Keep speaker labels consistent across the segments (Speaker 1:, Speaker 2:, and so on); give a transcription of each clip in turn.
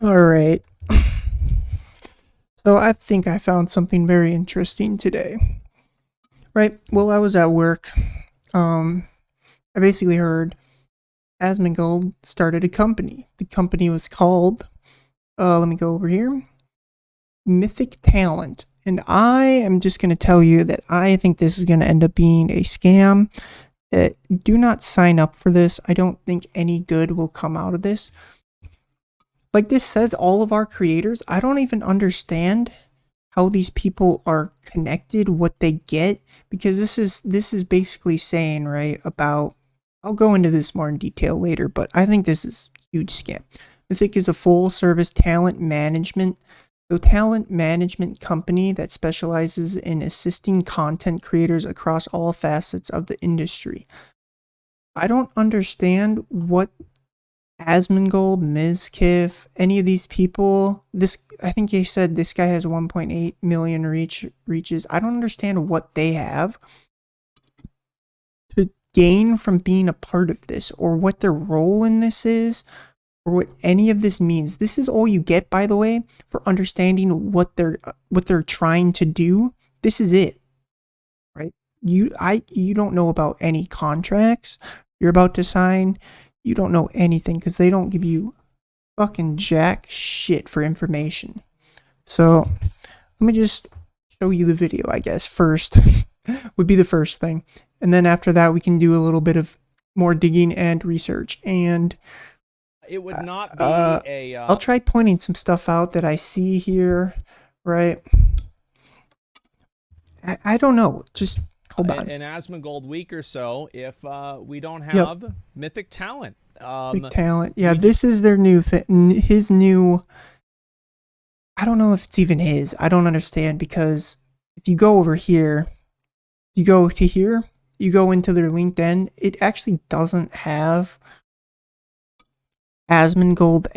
Speaker 1: All right. So I think I found something very interesting today. Right. While I was at work, I basically heard Asmongold started a company. The company was called, let me go over here, Mythic Talent. And I am just going to tell you that I think this is going to end up being a scam. Do not sign up for this. I don't think any good will come out of this. Like this says all of our creators. I don't even understand how these people are connected, what they get, because this is basically saying, right, about, I'll go into this more in detail later, but I think this is a huge scam. Mythic is a full service talent management company that specializes in assisting content creators across all facets of the industry. I don't understand what Asmongold, MYTHIC, any of these people. I think you said this guy has 1.8 million reaches. I don't understand what they have to gain from being a part of this, or what their role in this is, or what any of this means. This is all you get, by the way, for understanding what they're trying to do. This is it, right? You don't know about any contracts you're about to sign. You don't know anything because they don't give you fucking jack shit for information. So let me just show you the video, I guess, first. Would be the first thing. And then after that, we can do a little bit of more digging and research. And
Speaker 2: it would not be
Speaker 1: I'll try pointing some stuff out that I see here, right? I don't know. Just hold on.
Speaker 2: An Asmongold week or so if we don't have Mythic Talent.
Speaker 1: Mythic Talent. Yeah, this is their new thing. His new... I don't know if it's even his. I don't understand, because if you go over here, you go to here, you go into their LinkedIn, it actually doesn't have Asmongold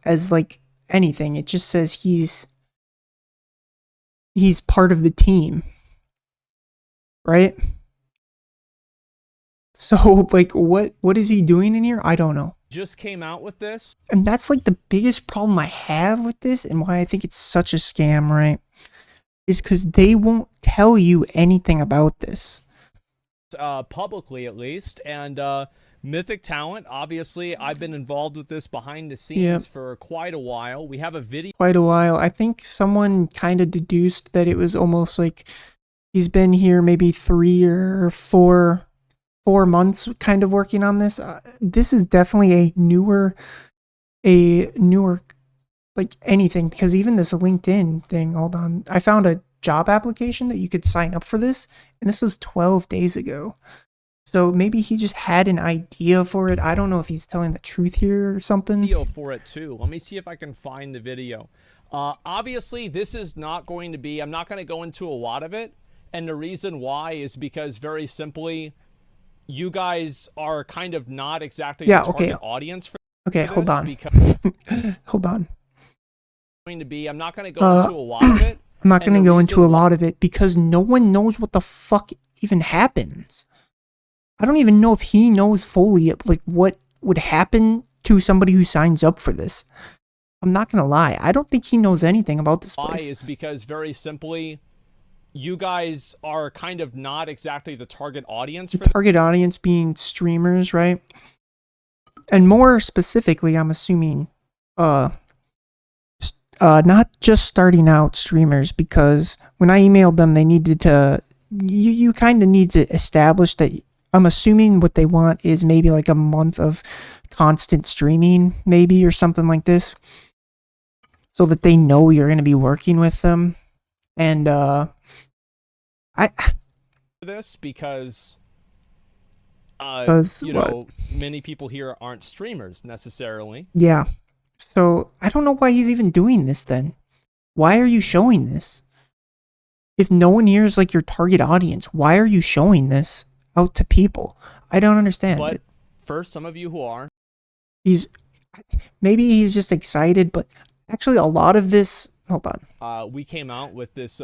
Speaker 1: as like anything. It just says he's part of the team, right? So like what is he doing in here? I don't know.
Speaker 2: Just came out with this,
Speaker 1: and that's like the biggest problem I have with this, and why I think it's such a scam, right? Is because they won't tell you anything about this,
Speaker 2: publicly at least. And Mythic Talent, obviously, I've been involved with this behind the scenes for quite a while. We have a video.
Speaker 1: Quite a while. I think someone kind of deduced that it was almost like he's been here maybe 3 or 4 months kind of working on this. This is definitely a newer like anything, because even this LinkedIn thing, hold on, I found a job application that you could sign up for this, and this was 12 days ago. So maybe he just had an idea for it. I don't know if he's telling the truth here or something.
Speaker 2: Video for it too. Let me see if I can find the video. Obviously, this is not going to be, I'm not going to go into a lot of it, and the reason why is because, very simply, you guys are kind of not exactly the target audience for this.
Speaker 1: Hold on. Hold on.
Speaker 2: Going to be, I'm not going to go into a lot of it.
Speaker 1: I'm not going to go into a lot of it because no one knows what the fuck even happens. I don't even know if he knows fully like what would happen to somebody who signs up for this. I'm not going to lie. I don't think he knows anything about this place.
Speaker 2: Why is because, very simply, you guys are kind of not exactly the target audience.
Speaker 1: The target audience being streamers, right? And more specifically, I'm assuming, not just starting out streamers, because when I emailed them, they needed to, you kind of need to establish that. I'm assuming what they want is maybe like a month of constant streaming, maybe, or something like this, so that they know you're going to be working with them. And
Speaker 2: this because you
Speaker 1: what?
Speaker 2: know, many people here aren't streamers necessarily.
Speaker 1: Yeah. So I don't know why he's even doing this then. Why are you showing this? If no one here is like your target audience, why are you showing this out to people? I don't understand.
Speaker 2: But for some of you who are,
Speaker 1: maybe he's just excited, but actually a lot of this, hold on.
Speaker 2: We came out with this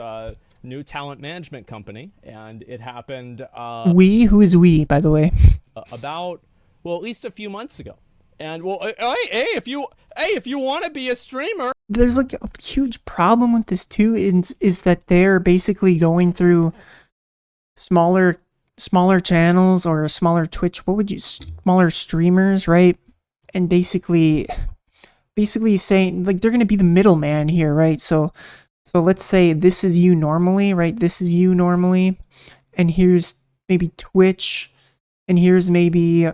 Speaker 2: new talent management company, and it happened
Speaker 1: who is we, by the way?
Speaker 2: About, well, at least a few months ago. And well, if you want to be a streamer,
Speaker 1: there's like a huge problem with this too, is that they're basically going through smaller channels or a smaller Twitch, smaller streamers, right? And basically saying like they're gonna be the middleman here, right? So let's say this is you normally, right? This is you normally, and here's maybe Twitch, and here's maybe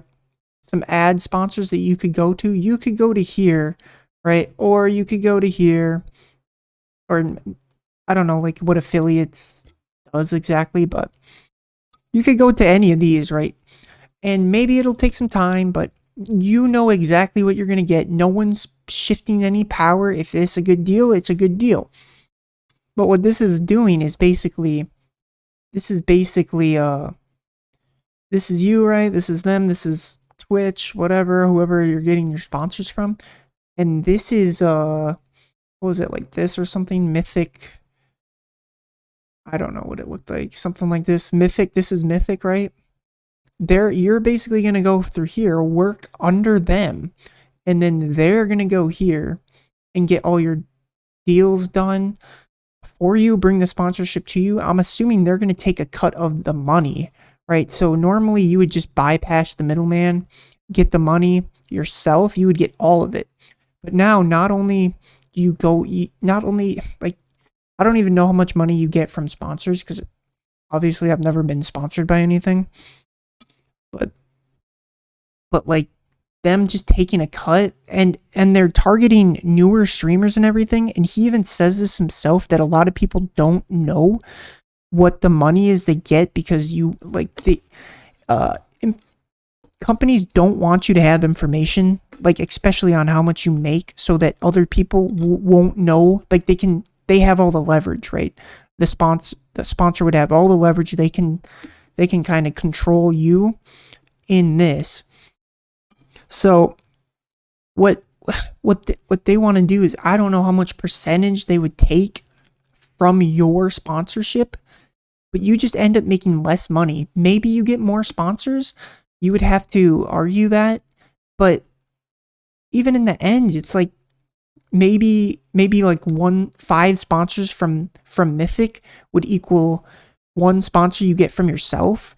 Speaker 1: some ad sponsors that you could go to. You could go to here, right? Or you could go to here, or I don't know like what affiliates does exactly, but you could go to any of these, right? And maybe it'll take some time, but you know exactly what you're going to get. No one's shifting any power. If it's a good deal, it's a good deal. But what this is doing is basically, this is you, right? This is them. This is Twitch, whatever, whoever you're getting your sponsors from. And this is, what was it, like this or something? Mythic. I don't know what it looked like. Something like this. Mythic. This is Mythic, right? You're basically going to go through here, work under them, and then they're going to go here and get all your deals done for you, bring the sponsorship to you. I'm assuming they're going to take a cut of the money, right? So normally you would just bypass the middleman, get the money yourself, you would get all of it. But now not only do you go, not only like, I don't even know how much money you get from sponsors because obviously I've never been sponsored by anything. But like them just taking a cut and they're targeting newer streamers and everything. And he even says this himself that a lot of people don't know what the money is they get because companies don't want you to have information, like especially on how much you make, so that other people won't know. Like they have all the leverage, right? The sponsor would have all the leverage. They can kind of control you in this. So what they want to do is, I don't know how much percentage they would take from your sponsorship, but you just end up making less money. Maybe you get more sponsors. You would have to argue that, but even in the end, it's like maybe like 5 sponsors from Mythic would equal 1 sponsor you get from yourself.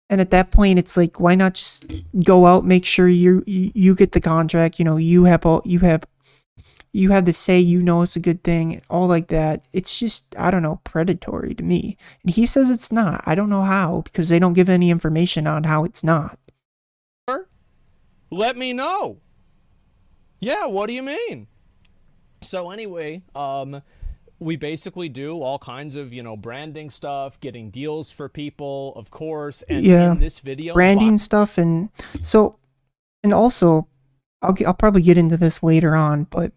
Speaker 1: And at that point, it's like, why not just go out, make sure you get the contract, you have the say, it's a good thing, all like that. It's just, I don't know, predatory to me. And he says it's not. I don't know how, because they don't give any information on how it's not.
Speaker 2: Let me know. Yeah, what do you mean? So anyway, we basically do all kinds of, branding stuff, getting deals for people, of course. And in this video,
Speaker 1: branding stuff. And so, and also, I'll probably get into this later on, but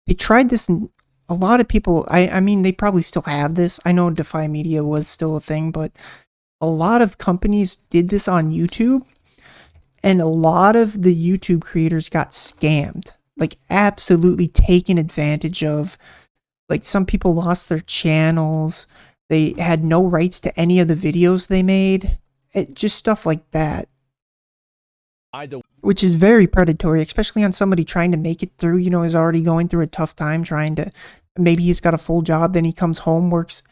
Speaker 1: they tried this, and a lot of people, I mean, they probably still have this. I know Defy Media was still a thing, but a lot of companies did this on YouTube, and a lot of the YouTube creators got scammed, like absolutely taken advantage of. Like some people lost their channels. They had no rights to any of the videos they made. Just stuff like that. Which is very predatory, especially on somebody trying to make it through, is already going through a tough time maybe he's got a full job, then he comes home, works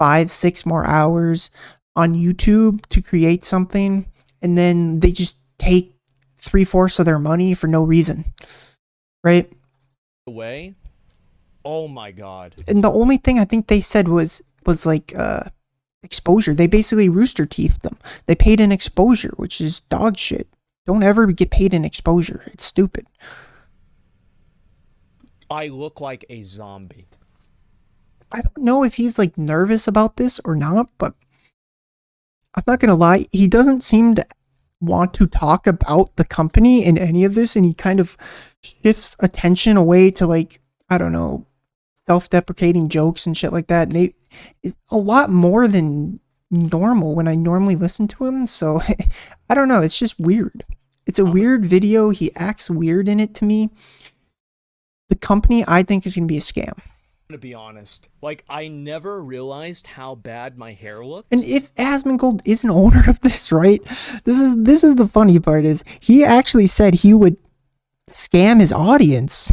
Speaker 1: 5-6 more hours on YouTube to create something, and then they just take 3/4 of their money for no reason. Right?
Speaker 2: Way. Oh my God.
Speaker 1: And the only thing I think they said was like exposure. They basically rooster teethed them. They paid in exposure, which is dog shit. Don't ever get paid in exposure. It's stupid.
Speaker 2: I look like a zombie.
Speaker 1: I don't know if he's like nervous about this or not, but I'm not going to lie. He doesn't seem to want to talk about the company in any of this. And he kind of shifts attention away to like, I don't know, self-deprecating jokes and shit like that. And it's a lot more than normal when I normally listen to him. So I don't know. It's just weird. It's a weird video. He acts weird in it to me. The company, I think, is going to be a scam.
Speaker 2: To be honest, like I never realized how bad my hair looked.
Speaker 1: And if Asmongold is an owner of this, right? This is the funny part, is he actually said he would scam his audience.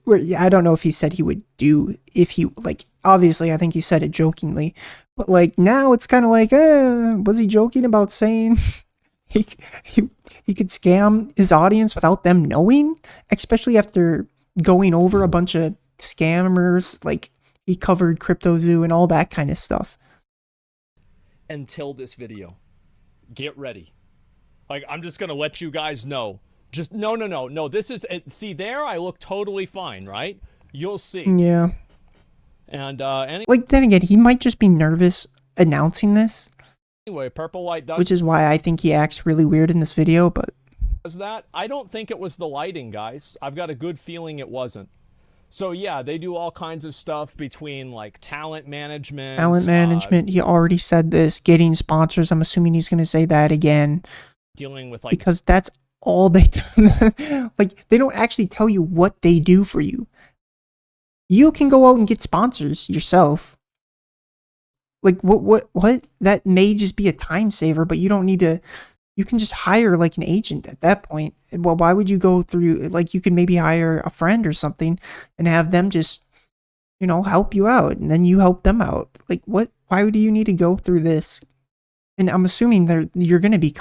Speaker 1: Where, yeah, I don't know if he said he would do, if he, like, obviously I think he said it jokingly, but like now it's kind of like, was he joking about saying he, he, he could scam his audience without them knowing? Especially after going over a bunch of scammers, like he covered CryptoZoo and all that kind of stuff.
Speaker 2: Until this video. Get ready. Like, I'm just going to let you guys know. Just, no. This is, see there, I look totally fine, right? You'll see.
Speaker 1: Yeah.
Speaker 2: And,
Speaker 1: like, then again, he might just be nervous announcing this.
Speaker 2: Anyway, Purple White does.
Speaker 1: Which is why I think he acts really weird in this video, but.
Speaker 2: Was that? I don't think it was the lighting, guys. I've got a good feeling it wasn't. So yeah, they do all kinds of stuff between like talent management.
Speaker 1: He already said this. Getting sponsors. I'm assuming he's going to say that again.
Speaker 2: Dealing with like,
Speaker 1: because that's all they do. Like, they don't actually tell you what they do for you. You can go out and get sponsors yourself. Like, what? That may just be a time saver, but you don't need to. You can just hire like an agent at that point. Well, why would you go through, like, you could maybe hire a friend or something and have them just, help you out, and then you help them out. Like, what? Why do you need to go through this? And I'm assuming you're going to be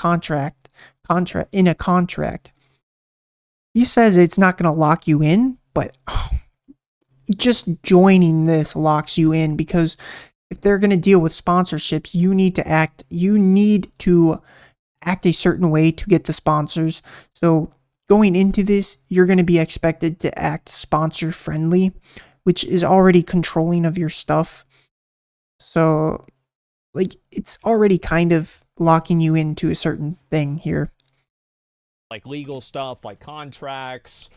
Speaker 1: in a contract. He says it's not going to lock you in, but just joining this locks you in, because if they're going to deal with sponsorships, you need to act a certain way to get the sponsors. So going into this, you're going to be expected to act sponsor friendly, which is already controlling of your stuff. So, like, it's already kind of locking you into a certain thing here.
Speaker 2: Like legal stuff, like contracts,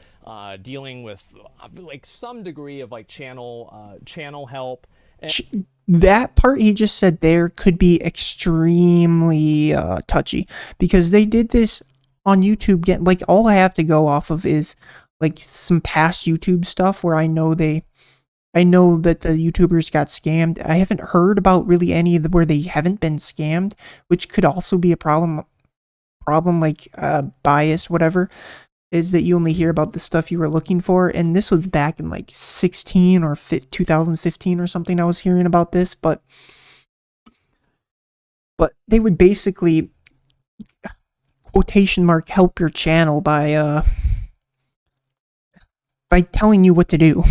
Speaker 2: dealing with like some degree of like channel help. And
Speaker 1: that part he just said there could be extremely touchy, because they did this on YouTube. Like, all I have to go off of is like some past YouTube stuff where I know that the YouTubers got scammed. I haven't heard about really any of where they haven't been scammed, which could also be a problem like bias, whatever, is that you only hear about the stuff you were looking for. And this was back in like 2015 or something. I was hearing about this, but they would basically, quotation mark, help your channel by telling you what to do.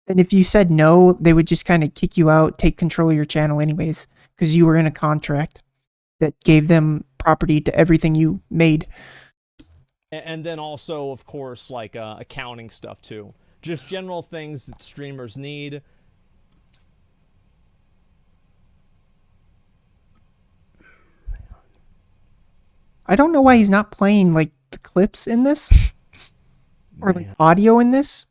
Speaker 1: And if you said no, they would just kind of kick you out, take control of your channel anyways, because you were in a contract that gave them property to everything you made.
Speaker 2: And then also, of course, like accounting stuff too. Just general things that streamers need.
Speaker 1: I don't know why he's not playing like the clips in this or like audio in this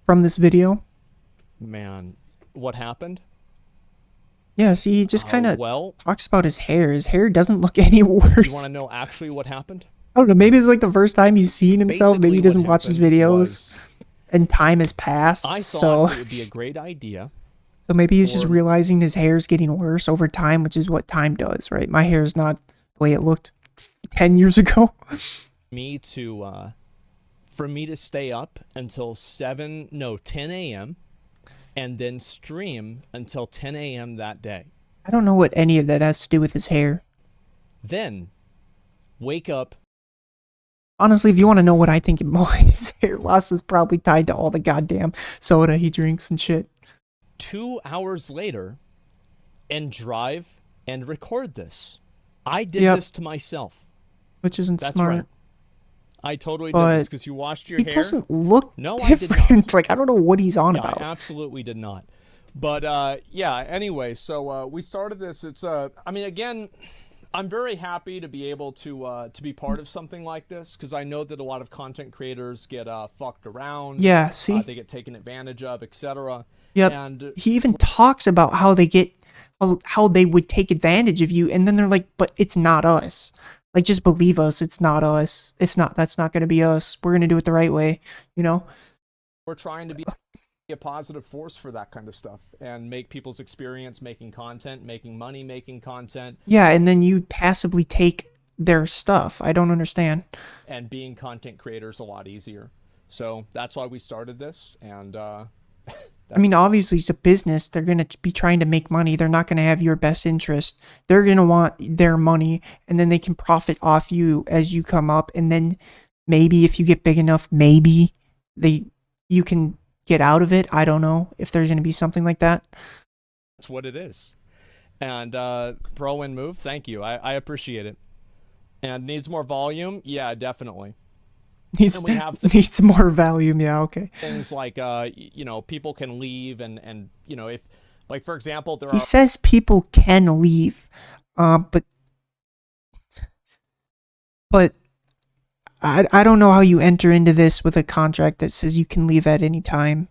Speaker 1: from this video.
Speaker 2: Man, what happened?
Speaker 1: Yeah, see, he just kind of talks about his hair. His hair doesn't look any worse.
Speaker 2: You want to know actually what happened?
Speaker 1: I don't know, maybe it's like the first time he's seen himself. Basically, maybe he doesn't watch his videos and time has passed.
Speaker 2: I thought it would be a great idea.
Speaker 1: So maybe he's just realizing his hair's getting worse over time, which is what time does, right? My hair is not the way it looked 10 years ago.
Speaker 2: For me to stay up until 10 a.m. and then stream until 10 a.m. that day.
Speaker 1: I don't know what any of that has to do with his hair.
Speaker 2: Then wake up.
Speaker 1: Honestly, if you want to know what I think, his hair loss is probably tied to all the goddamn soda he drinks and shit.
Speaker 2: 2 hours later, and drive and record this. I did this to myself.
Speaker 1: Which isn't smart.
Speaker 2: Right. I totally did this because you washed your hair.
Speaker 1: He doesn't look different.
Speaker 2: I did not.
Speaker 1: Like, I don't know what he's on about.
Speaker 2: I absolutely did not. But yeah, anyway, so we started this. It's I mean, again, I'm very happy to be able to be part of something like this, because I know that a lot of content creators get fucked around.
Speaker 1: Yeah, see?
Speaker 2: They get taken advantage of, etc.
Speaker 1: Yep.
Speaker 2: And
Speaker 1: he even talks about how they would take advantage of you, and then they're like, but it's not us. Like, just believe us, it's not us. That's not going to be us. We're going to do it the right way, you know?
Speaker 2: We're trying to be a positive force for that kind of stuff and make people's experience making content, making money making content.
Speaker 1: Yeah, and then you passively take their stuff. I don't understand.
Speaker 2: And being content creators a lot easier. So that's why we started this. And
Speaker 1: I mean, obviously it's a business. They're going to be trying to make money. They're not going to have your best interest. They're going to want their money, and then they can profit off you as you come up. And then maybe if you get big enough, maybe you can get out of it. I don't know if there's going to be something like that.
Speaker 2: that's what it is. And Pro and Move, thank you. I appreciate it. And needs more volume? Yeah, definitely.
Speaker 1: Needs more volume. Yeah, okay.
Speaker 2: Things like people can leave, and if, like, for example,
Speaker 1: He says people can leave, but I don't know how you enter into this with a contract that says you can leave at any time.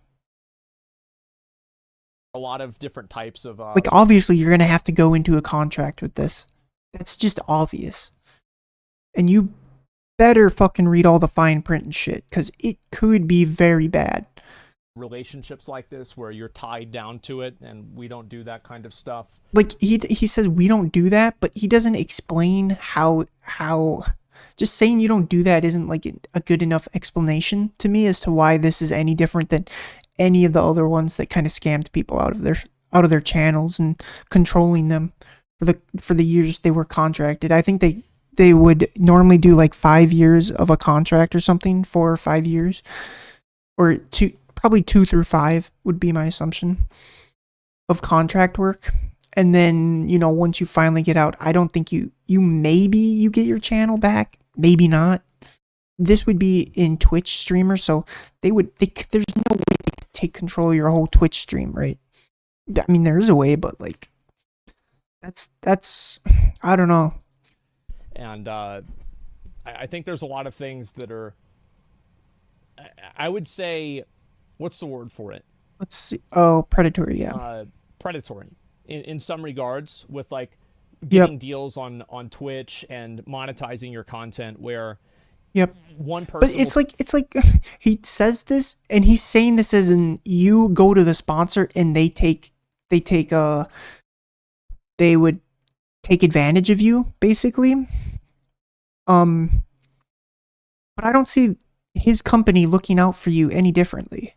Speaker 2: a lot of different types of
Speaker 1: Like, obviously you're gonna have to go into a contract with this. That's just obvious. And you better fucking read all the fine print and shit, because it could be very bad.
Speaker 2: relationships like this where you're tied down to it, and we don't do that kind of stuff.
Speaker 1: Like, he says we don't do that, but he doesn't explain how just saying you don't do that isn't like a good enough explanation to me as to why this is any different than any of the other ones that kind of scammed people out of their channels and controlling them for the years they were contracted. I think they would normally do like 5 years of a contract or something, 4 or 5 years, or probably 2 through 5 would be my assumption of contract work. And then, once you finally get out, I don't think you maybe you get your channel back, maybe not. This would be in Twitch streamer, so there's no way they could take control of your whole Twitch stream, right? I mean, there is a way, but like, that's I don't know.
Speaker 2: And I think there's a lot of things that are, I would say, what's the word for it?
Speaker 1: Let's see. Oh, predatory, yeah.
Speaker 2: Predatory in some regards, with like getting deals on Twitch and monetizing your content, where one person.
Speaker 1: But it's like he says this, and he's saying this as in you go to the sponsor and they would take advantage of you, basically. But I don't see his company looking out for you any differently.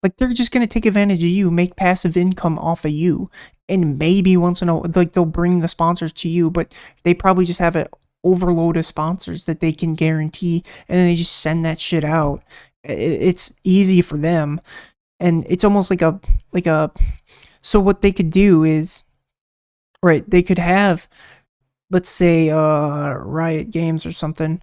Speaker 1: Like, they're just going to take advantage of you, make passive income off of you, and maybe once in a while, like, they'll bring the sponsors to you, but they probably just have an overload of sponsors that they can guarantee, and then they just send that shit out. It's easy for them, and it's almost like a so what they could do is, right, they could have, let's say, Riot Games or something,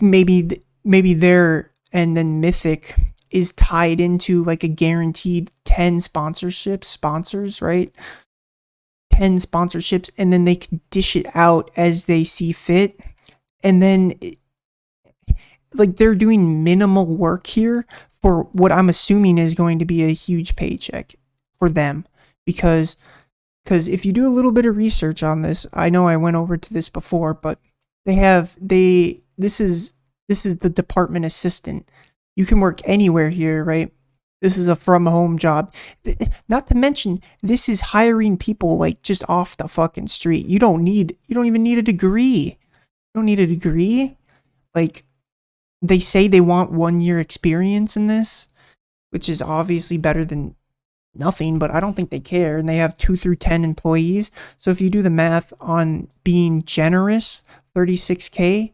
Speaker 1: maybe they're, and then Mythic is tied into like a guaranteed 10 sponsors, right? 10 sponsorships, and then they can dish it out as they see fit. And then like, they're doing minimal work here for what I'm assuming is going to be a huge paycheck for them, because if you do a little bit of research on this, I know I went over to this before, but this is the department assistant. You can work anywhere here, right? This is a from home job. Not to mention, this is hiring people like just off the fucking street. You don't even need a degree. You don't need a degree. Like, they say they want 1 year experience in this, which is obviously better than nothing, but I don't think they care. And they have 2 through 10 employees. So if you do the math on being generous, 36K,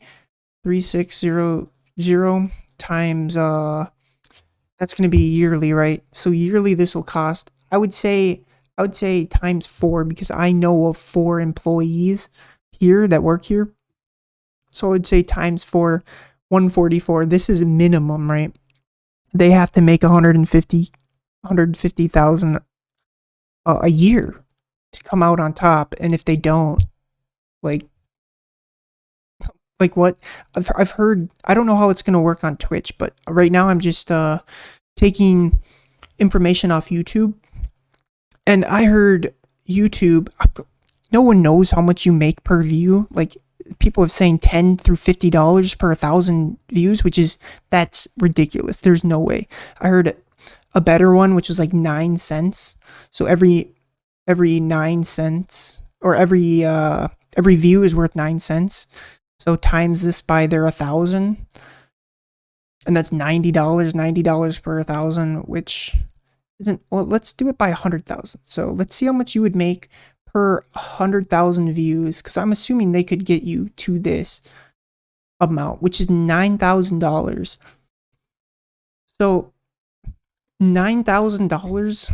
Speaker 1: 3600 times, that's going to be yearly, right? So yearly this will cost, I would say times 4, because I know of 4 employees here that work here. So I would say times 4, 144. This is a minimum, right? They have to make 150,000 a year to come out on top. And if they don't, like what I've heard, I don't know how it's going to work on Twitch, but right now I'm just taking information off YouTube, and I heard YouTube, no one knows how much you make per view. Like, people have saying $10 through $50 per 1,000 views, that's ridiculous. There's no way. I heard a better one, which was like 9 cents. So every 9 cents, or every every view is worth 9 cents. So times this by their 1,000, and that's $90 per 1,000, which isn't, well, let's do it by 100,000. So let's see how much you would make per 100,000 views, because I'm assuming they could get you to this amount, which is $9,000. So $9,000,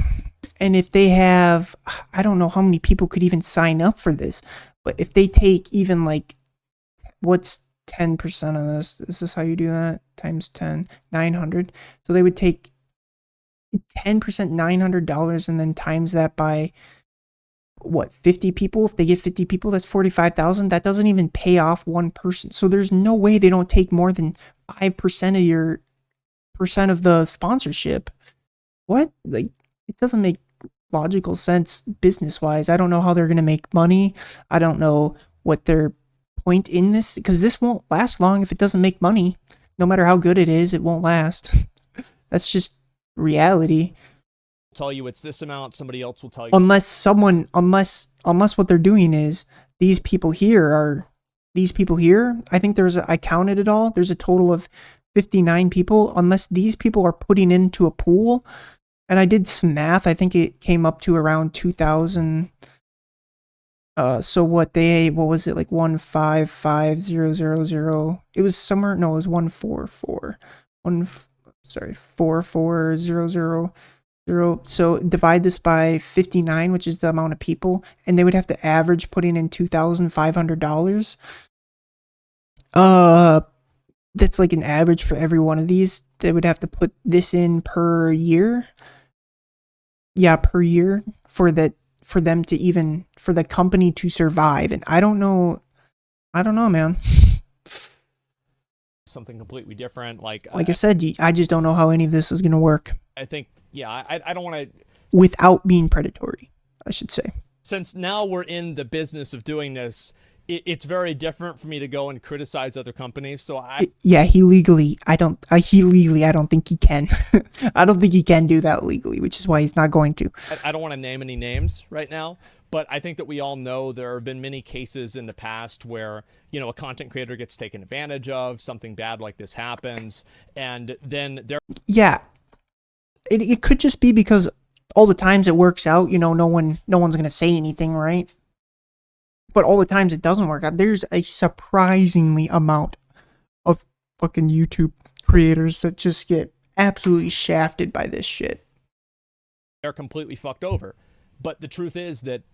Speaker 1: and if they have, I don't know how many people could even sign up for this, but if they take even like, what's 10% of this? Is this how you do that? Times 10, 900. So they would take 10%, $900, and then times that by what, 50 people? If they get 50 people, that's 45,000. That doesn't even pay off one person. So there's no way they don't take more than 5% of your percent of the sponsorship. What? Like, it doesn't make logical sense business wise. I don't know how they're going to make money. I don't know what their point in this, because this won't last long if it doesn't make money. No matter how good it is, it won't last. That's just reality.
Speaker 2: Tell you it's this amount, somebody else will tell you.
Speaker 1: Unless what they're doing is these people here, I think I counted it all. There's a total of 59 people. Unless these people are putting into a pool, and I did some math, I think it came up to around 2,000. So what was it, like 155,000? It was somewhere, no, it was 44,000. So divide this by 59, which is the amount of people, and they would have to average putting in $2,500. That's like an average for every one of these. They would have to put this in per year. Yeah, per year for the company to survive. And I don't know, man.
Speaker 2: Something completely different. Like
Speaker 1: I said, I just don't know how any of this is going to work.
Speaker 2: I think, yeah, I don't want to.
Speaker 1: Without being predatory, I should say.
Speaker 2: Since now we're in the business of doing this, it's very different for me to go and criticize other companies. So I don't think he can. I don't think he can do that legally, which is why he's not going to. I don't want to name any names right now, but I think that we all know there have been many cases in the past where, you know, a content creator gets taken advantage of, something bad like this happens, and then there.
Speaker 1: Yeah, it could just be because all the times it works out, you know, no one's gonna say anything, right? But all the times it doesn't work out, there's a surprisingly amount of fucking YouTube creators that just get absolutely shafted by this shit.
Speaker 2: They're completely fucked over. But the truth is that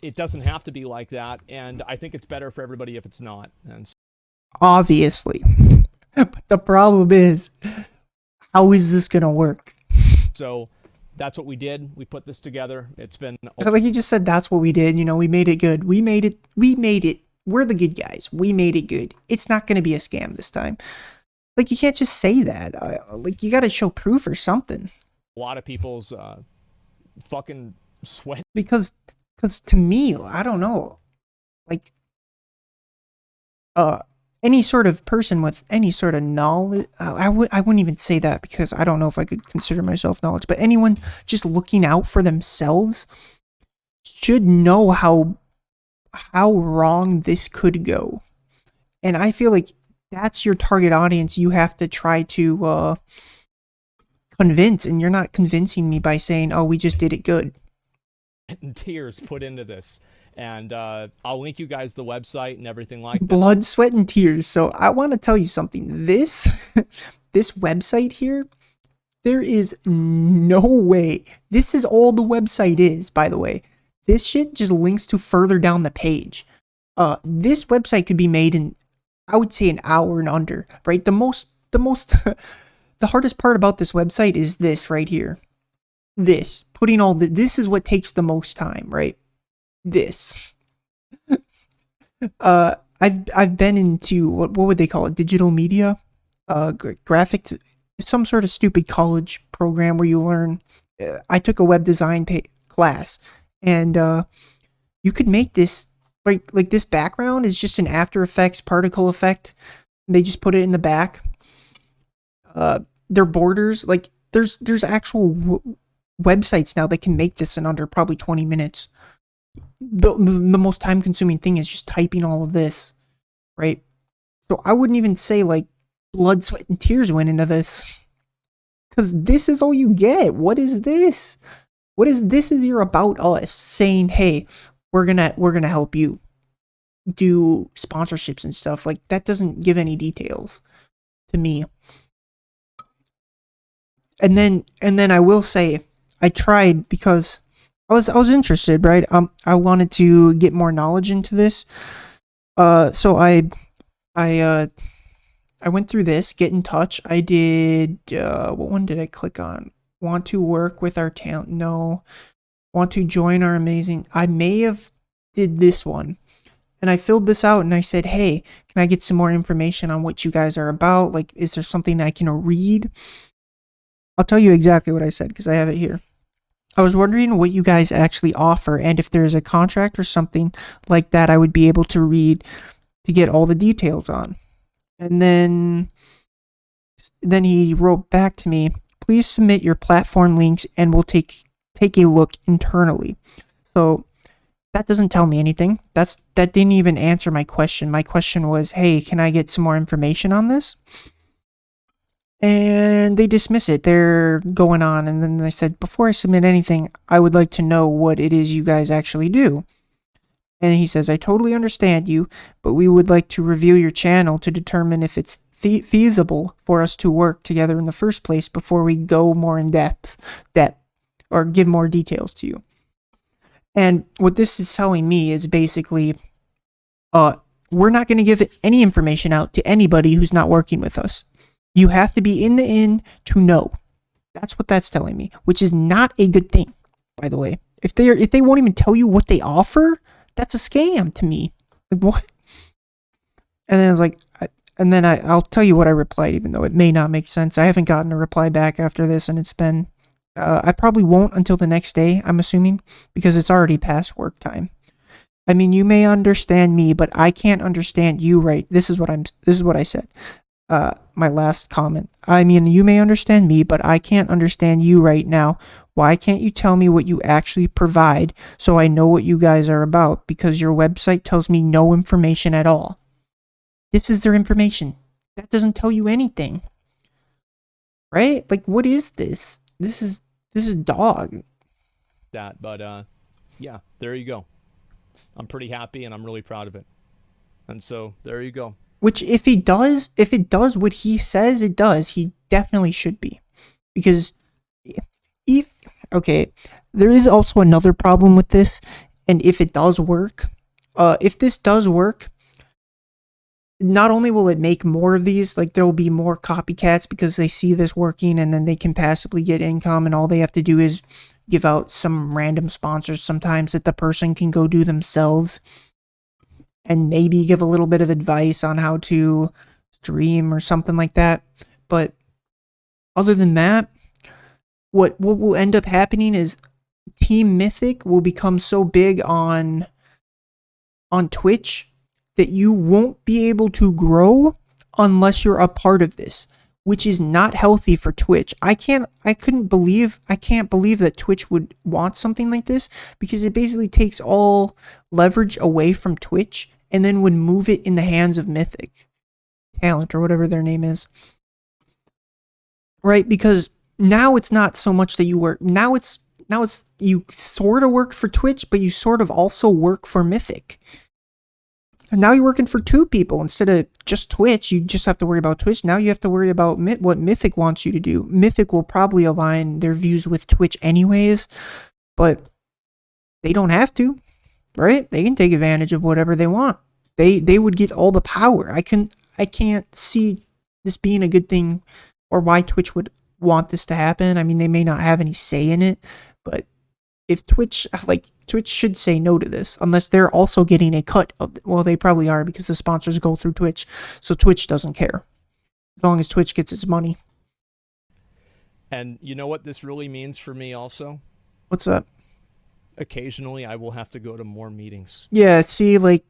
Speaker 2: it doesn't have to be like that, and I think it's better for everybody if it's not. And
Speaker 1: obviously. But the problem is, how is this gonna work?
Speaker 2: So that's what we did. We put this together. It's been
Speaker 1: like you just said, that's what we did. You know, we made it good. We made it. We're the good guys. We made it good. It's not going to be a scam this time. Like, you can't just say that. Like, you got to show proof or something.
Speaker 2: A lot of people's fucking sweat.
Speaker 1: Because to me, I don't know. Like, any sort of person with any sort of knowledge, I wouldn't even say that, because I don't know if I could consider myself knowledge, but anyone just looking out for themselves should know how wrong this could go. And I feel like that's your target audience you have to try to convince, and you're not convincing me by saying, oh, we just did it good.
Speaker 2: And tears put into this. And I'll link you guys the website and everything like that.
Speaker 1: Blood, sweat, and tears. So I want to tell you something. This website here, there is no way. This is all the website is, by the way. This shit just links to further down the page. This website could be made in, I would say, an hour and under, right? The hardest part about this website is this right here. This is what takes the most time, right? This. I've been into what would they call it? Digital media, graphic, some sort of stupid college program where you learn. I took a web design class, and you could make this like this background is just an After Effects particle effect. They just put it in the back. Their borders, like there's actual websites now that can make this in under probably 20 minutes. the most time consuming thing is just typing all of this, right? So I wouldn't even say like blood, sweat, and tears went into this, because this is all you get. What is this? What is this? Is your about us saying, hey, we're gonna help you do sponsorships and stuff. Like, that doesn't give any details to me. And then I will say, I tried because I was interested, right? I wanted to get more knowledge into this. So I went through this, get in touch. I did, what one did I click on? Want to work with our talent? No. Want to join our amazing? I may have did this one. And I filled this out and I said, hey, can I get some more information on what you guys are about? Like, is there something I can read? I'll tell you exactly what I said because I have it here. I was wondering what you guys actually offer, and if there's a contract or something like that I would be able to read to get all the details on. And then he wrote back to me, please submit your platform links and we'll take a look internally. So that doesn't tell me anything. That didn't even answer my question. My question was, hey, can I get some more information on this? And they dismiss it. They're going on, and then they said, before I submit anything, I would like to know what it is you guys actually do. And he says, I totally understand you, but we would like to review your channel to determine if it's feasible for us to work together in the first place before we go more in depth or give more details to you. And what this is telling me is basically, we're not going to give any information out to anybody who's not working with us. You have to be in the inn to know. That's what that's telling me, which is not a good thing, by the way. If they won't even tell you what they offer, that's a scam to me. Like, what? And then I was like, I'll tell you what I replied, even though it may not make sense. I haven't gotten a reply back after this, and it's been, I probably won't until the next day, I'm assuming, because it's already past work time. I mean, you may understand me, but I can't understand you, right? This is what I said. My last comment. I mean, you may understand me, but I can't understand you right now. Why can't you tell me what you actually provide so I know what you guys are about? Because your website tells me no information at all. This is their information. That doesn't tell you anything. Right? Like, what is this? This is dog.
Speaker 2: But yeah, there you go. I'm pretty happy and I'm really proud of it. And so there you go.
Speaker 1: Which, if it does what he says it does, he definitely should be. Because, okay, there is also another problem with this, and if it does work, if this does work, not only will it make more of these, like, there'll be more copycats because they see this working, and then they can passively get income, and all they have to do is give out some random sponsors sometimes that the person can go do themselves, and maybe give a little bit of advice on how to stream or something like that. But other than that, what will end up happening is Team Mythic will become so big on Twitch that you won't be able to grow unless you're a part of this, which is not healthy for Twitch. I can't believe that Twitch would want something like this, because it basically takes all leverage away from Twitch and then would move it in the hands of Mythic Talent or whatever their name is. Right? Because now it's not so much that you work. Now it's you sort of work for Twitch, but you sort of also work for Mythic. And now you're working for two people instead of just Twitch. You just have to worry about Twitch. Now you have to worry about what Mythic wants you to do. Mythic will probably align their views with Twitch anyways, but they don't have to, right? They can take advantage of whatever they want. They would get all the power. I can't see this being a good thing, or why Twitch would want this to happen. I mean, they may not have any say in it, but if Twitch should say no to this, unless they're also getting a cut of it. Well, they probably are, because the sponsors go through Twitch, so Twitch doesn't care as long as Twitch gets its money.
Speaker 2: And you know what this really means for me also?
Speaker 1: What's that?
Speaker 2: Occasionally I will have to go to more meetings.
Speaker 1: Yeah, see, like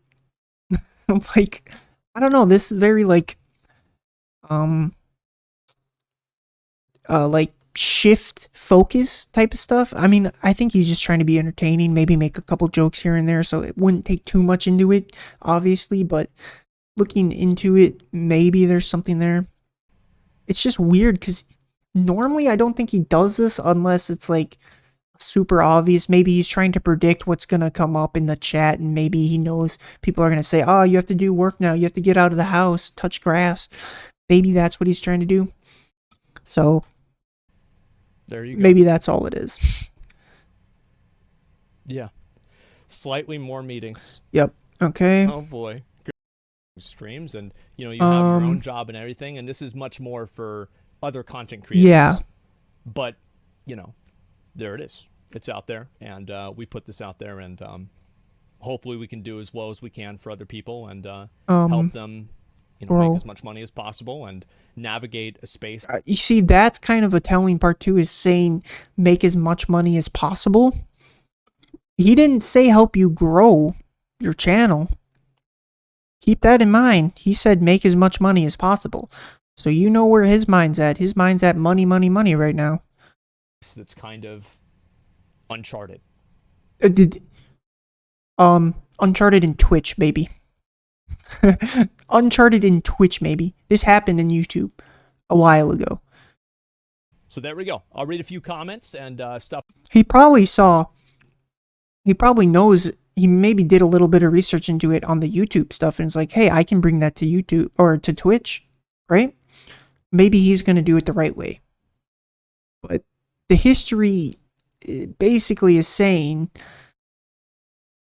Speaker 1: like, I don't know, this is very like shift focus type of stuff. I mean, I think he's just trying to be entertaining, maybe make a couple jokes here and there, so it wouldn't take too much into it, obviously, but looking into it, maybe there's something there. It's just weird because normally I don't think he does this unless it's like super obvious. Maybe he's trying to predict what's going to come up in the chat, and maybe he knows people are going to say, oh, you have to do work now, you have to get out of the house, touch grass. Maybe that's what he's trying to do. So
Speaker 2: there you go.
Speaker 1: Maybe that's all it is.
Speaker 2: Yeah. Slightly more meetings.
Speaker 1: Yep. Okay.
Speaker 2: Oh boy. Streams, and you have your own job and everything, and this is much more for other content creators.
Speaker 1: Yeah.
Speaker 2: But there it is. It's out there, and we put this out there, and hopefully we can do as well as we can for other people, and help them make as much money as possible and navigate a space.
Speaker 1: You see, that's kind of a telling part too, is saying make as much money as possible. He didn't say help you grow your channel. Keep that in mind. He said make as much money as possible. So you know where his mind's at. His mind's at money, money, money right now.
Speaker 2: That's kind of uncharted.
Speaker 1: Uncharted in Twitch, maybe. Uncharted in Twitch, maybe. This happened in YouTube a while ago.
Speaker 2: So there we go. I'll read a few comments and stuff.
Speaker 1: He probably knows, he maybe did a little bit of research into it on the YouTube stuff, and it's like, hey, I can bring that to YouTube or to Twitch, right? Maybe he's going to do it the right way. But the history basically is saying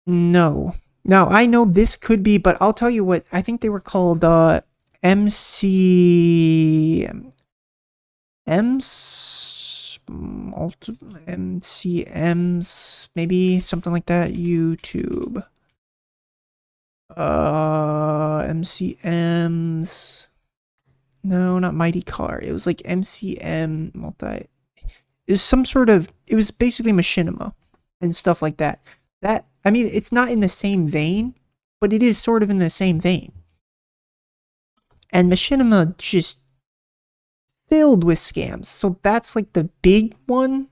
Speaker 1: no. Now, I know this could be, but I'll tell you what, I think they were called MCMs, maybe something like that. YouTube. MCMs. No, not Mighty Car. It was like MCM multi. It was some sort of, it was basically machinima and stuff like that. I mean, it's not in the same vein, but it is sort of in the same vein. And machinima just filled with scams. So that's like the big one.